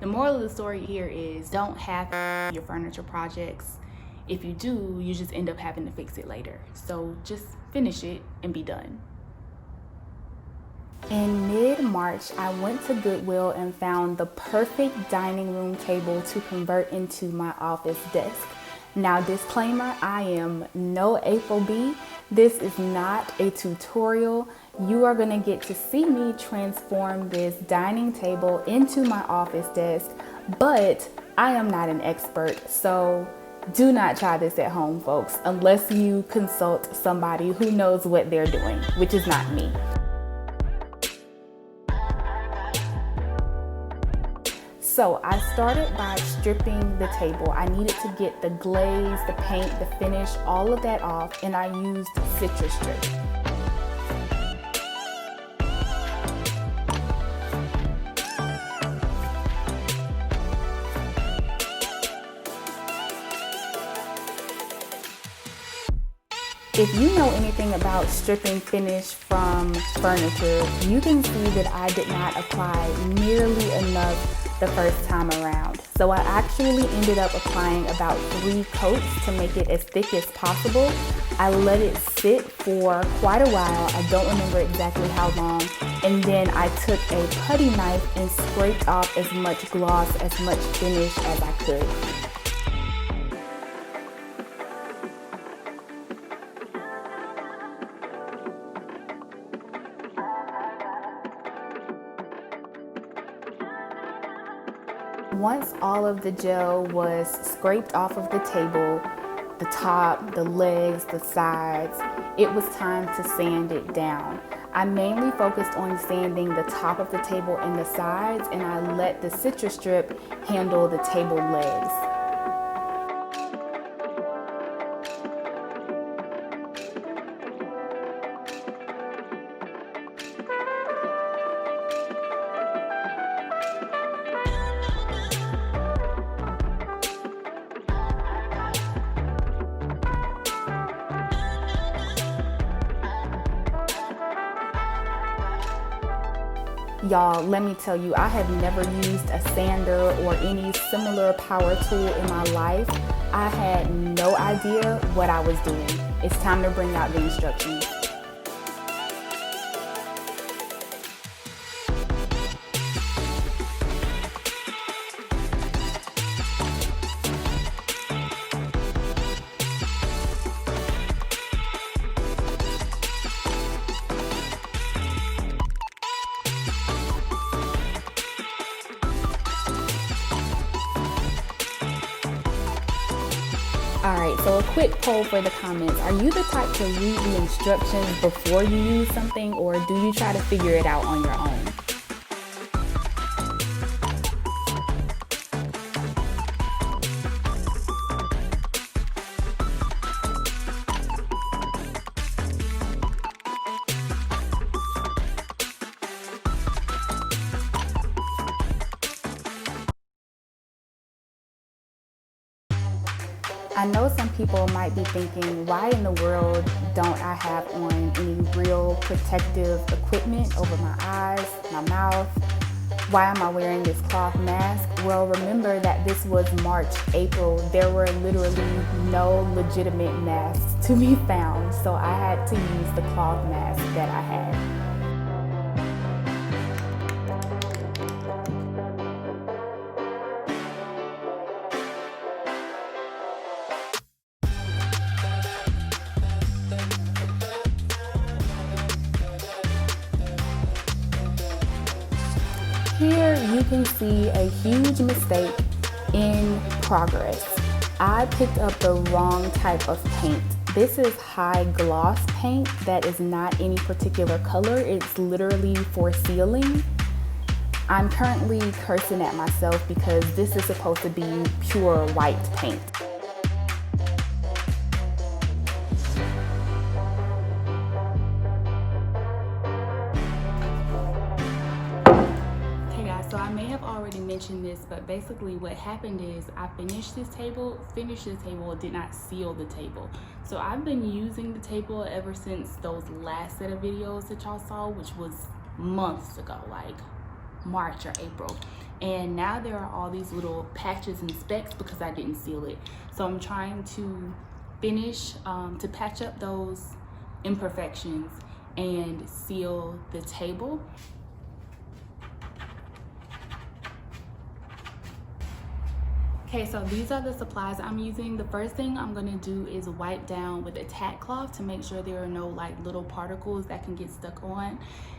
The moral of the story here is don't have your furniture projects. If you do, you just end up having to fix it later. So just finish it and be done. In mid-March, I went to Goodwill and found the perfect dining room table to convert into my office desk. Now, disclaimer, I am no April B. This is not a tutorial. You are gonna get to see me transform this dining table into my office desk, but I am not an expert, so do not try this at home, folks, unless you consult somebody who knows what they're doing, which is not me. So I started by stripping the table. I needed to get the glaze, the paint, the finish, all of that off, and I used citrus strip. If you know anything about stripping finish from furniture, you can see that I did not apply nearly enough the first time around. So I actually ended up applying about 3 coats to make it as thick as possible. I let it sit for quite a while. I don't remember exactly how long. And then I took a putty knife and scraped off as much gloss, as much finish as I could. Once all of the gel was scraped off of the table, the top, the legs, the sides, it was time to sand it down. I mainly focused on sanding the top of the table and the sides, and I let the citrus strip handle the table legs. Y'all, let me tell you, I have never used a sander or any similar power tool in my life. I had no idea what I was doing. It's time to bring out the instructions. Alright, so a quick poll for the comments. Are you the type to read the instructions before you use something, or do you try to figure it out on your own? I know some people might be thinking, why in the world don't I have on any real protective equipment over my eyes, my mouth? Why am I wearing this cloth mask? Well, remember that this was March, April. There were literally no legitimate masks to be found, so I had to use the cloth mask that I had. Here you can see a huge mistake in progress. I picked up the wrong type of paint. This is high gloss paint that is not any particular color. It's literally for sealing. I'm currently cursing at myself because this is supposed to be pure white paint. So I may have already mentioned this, but basically what happened is I finished this table, did not seal the table. So I've been using the table ever since those last set of videos that y'all saw, which was months ago, like March or April. and now there are all these little patches and specks because I didn't seal it. So I'm trying to finish to patch up those imperfections and seal the table. Okay, so these are the supplies I'm using. The first thing I'm gonna do is wipe down with a tack cloth to make sure there are no like little particles that can get stuck on.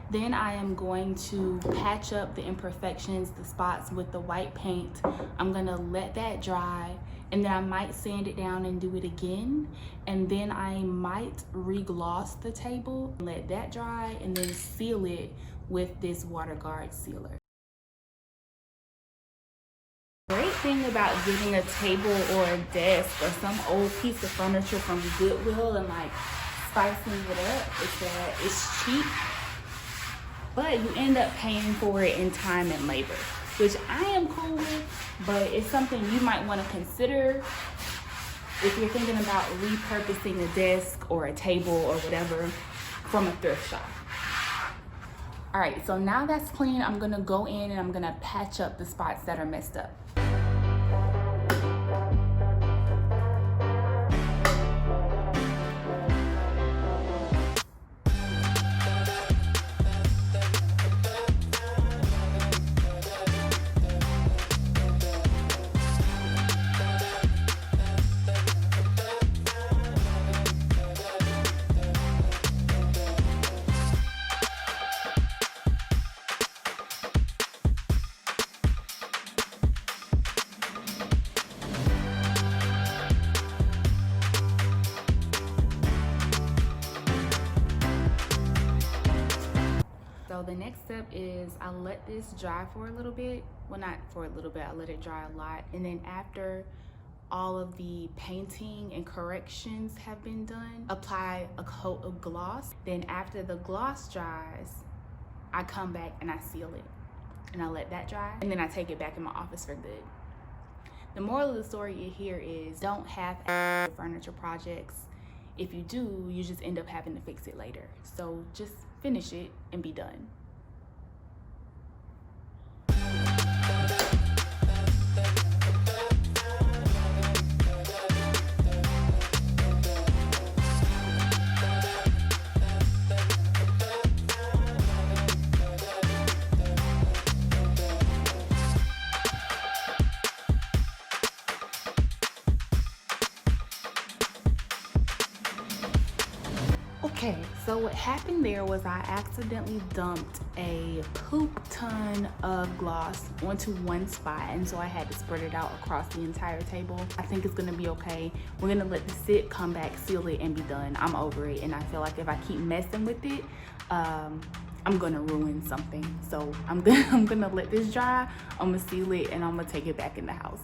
Then I am going to patch up the imperfections, the spots with the white paint. I'm gonna let that dry, and then I might sand it down and do it again. And then I might re-gloss the table, let that dry, and then seal it with this water guard sealer. Great thing about getting a table or a desk or some old piece of furniture from Goodwill and like spicing it up is that it's cheap, but you end up paying for it in time and labor, which I am cool with, but it's something you might want to consider if you're thinking about repurposing a desk or a table or whatever from a thrift shop. All right, so now that's clean, I'm gonna go in and I'm gonna patch up the spots that are messed up. So the next step is I let this dry for a little bit. Well, not for a little bit, I let it dry a lot. And then after all of the painting and corrections have been done, apply a coat of gloss. Then after the gloss dries, I come back and I seal it. And I let that dry. And then I take it back in my office for good. The moral of the story here is don't have furniture projects. If you do, you just end up having to fix it later. So just finish it and be done. Okay, so what happened there was I accidentally dumped a poop ton of gloss onto one spot, and so I had to spread it out across the entire table. I think it's gonna be okay. We're gonna let this sit, come back, seal it, and be done. I'm over it, and I feel like if I keep messing with it, I'm gonna ruin something. So I'm gonna let this dry, I'm gonna seal it, and I'm gonna take it back in the house.